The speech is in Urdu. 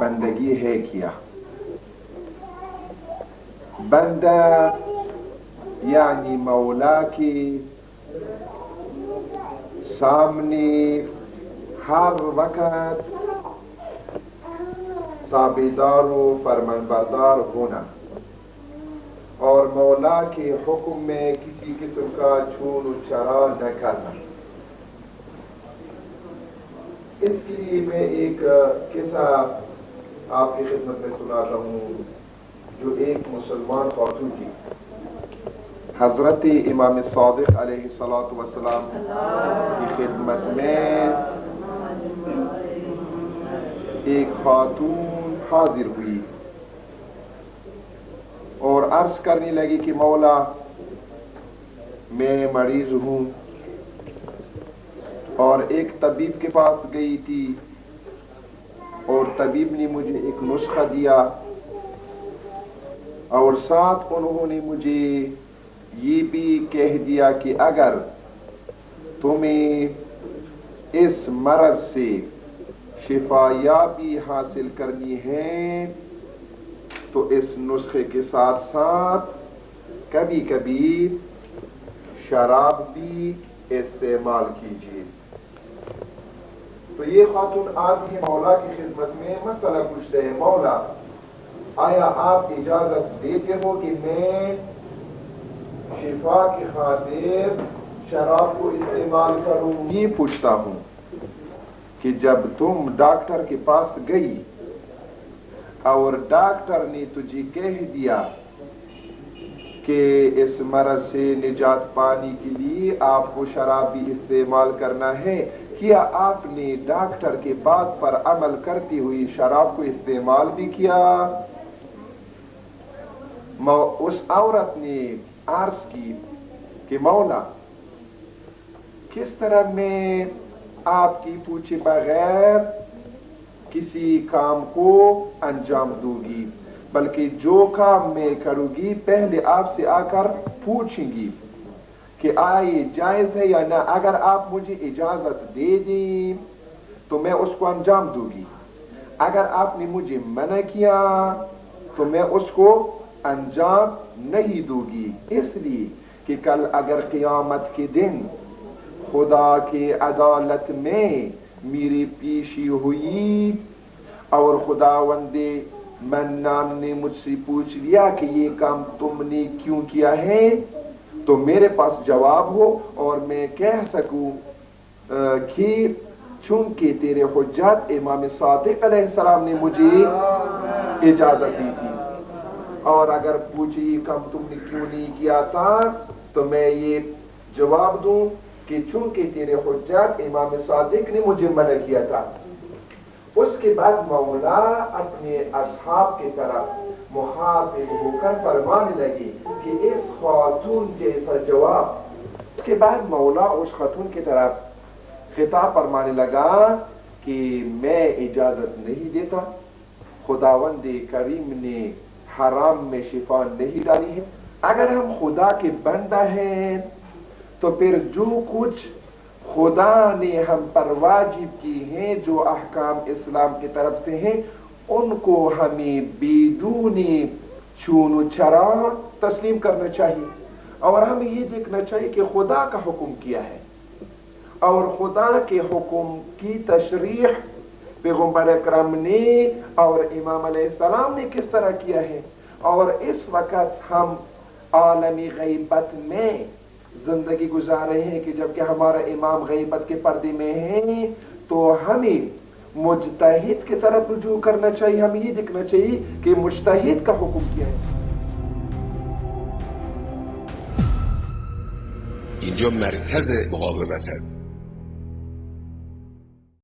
بندگی ہے کیا. بندہ یعنی مولا کے سامنے ہر وقت تابعدار و فرمانبردار ہونا اور مولا کے حکم میں کسی قسم کا چھون و چرا نہ کرنا. اس کے لیے میں ایک قصہ آپ کی خدمت میں سناتا ہوں جو ایک مسلمان خاتون کی حضرت امام صادق علیہ السلام کی خدمت میں ایک خاتون حاضر ہوئی اور عرض کرنے لگی کہ مولا میں مریض ہوں اور ایک طبیب کے پاس گئی تھی اور طبیب نے مجھے ایک نسخہ دیا اور ساتھ انہوں نے مجھے یہ بھی کہہ دیا کہ اگر تمہیں اس مرض سے شفا یابی حاصل کرنی ہے تو اس نسخے کے ساتھ ساتھ کبھی کبھی شراب بھی استعمال کیجیے. تو یہ خاتون آتی ہے مولا کی خدمت میں، مسئلہ پوچھتے ہیں مولا آیا آپ اجازت دیتے ہو کہ میں شفا کی خاطر شراب کو استعمال کروں؟ یہ پوچھتا ہوں کہ جب تم ڈاکٹر کے پاس گئی اور ڈاکٹر نے تجھے کہہ دیا کہ اس مرض سے نجات پانے کے لیے آپ کو شراب بھی استعمال کرنا ہے، کیا آپ نے ڈاکٹر کے بات پر عمل کرتے ہوئے شراب کو استعمال بھی کیا؟ اس عورت نے عرض کی کہ مولا کس طرح میں آپ کی پوچھے بغیر کسی کام کو انجام دوں گی، بلکہ جو کام میں کروں گی پہلے آپ سے آ کر پوچھیں گی کہ آئے جائز ہے یا نہ. اگر آپ مجھے اجازت دے دیں تو میں اس کو انجام دوں گی، اگر آپ نے مجھے منع کیا تو میں اس کو انجام نہیں دوں گی. اس لیے کہ کل اگر قیامت کے دن خدا کی عدالت میں میری پیشی ہوئی اور خداوند منان نے مجھ سے پوچھ لیا کہ یہ کام تم نے کیوں کیا ہے، تو میرے پاس جواب ہو اور میں کہہ سکوں کہ چونکہ تیرے حجت امام صادق علیہ السلام نے مجھے اجازت دی تھی، اور اگر پوچھے یہ کام تم نے کیوں نہیں کیا تھا تو میں یہ جواب دوں کہ چونکہ تیرے حجت امام صادق نے مجھے منع کیا تھا. اس کے بعد مولا اپنے اصحاب کی طرف مخاطب ہو کر فرمانے لگی کہ اس خاتون جیسا جواب. اس کے بعد مولا اس خاتون کی طرف خطاب فرمانے لگا کہ میں اجازت نہیں دیتا، خداوند کریم نے حرام میں شفا نہیں ڈالی ہے. اگر ہم خدا کے بندہ ہیں تو پھر جو کچھ خدا نے ہم پر واجب کی ہیں، جو احکام اسلام کی طرف سے ہیں، ان کو ہمیں بدون چون و چرا تسلیم کرنا چاہیے، اور ہمیں یہ دیکھنا چاہیے کہ خدا کا حکم کیا ہے اور خدا کے حکم کی تشریح پیغمبر اکرم نے اور امام علیہ السلام نے کس طرح کیا ہے. اور اس وقت ہم عالمی غیبت میں زندگی گزار رہے ہیں کہ جبکہ ہمارا امام غیبت کے پردے میں ہیں، تو ہمیں مجتہد کی طرف رجوع کرنا چاہیے. ہمیں یہ دیکھنا چاہیے کہ مجتہد کا حکم کیا ہے. اینجا مرکز مقاومت هست.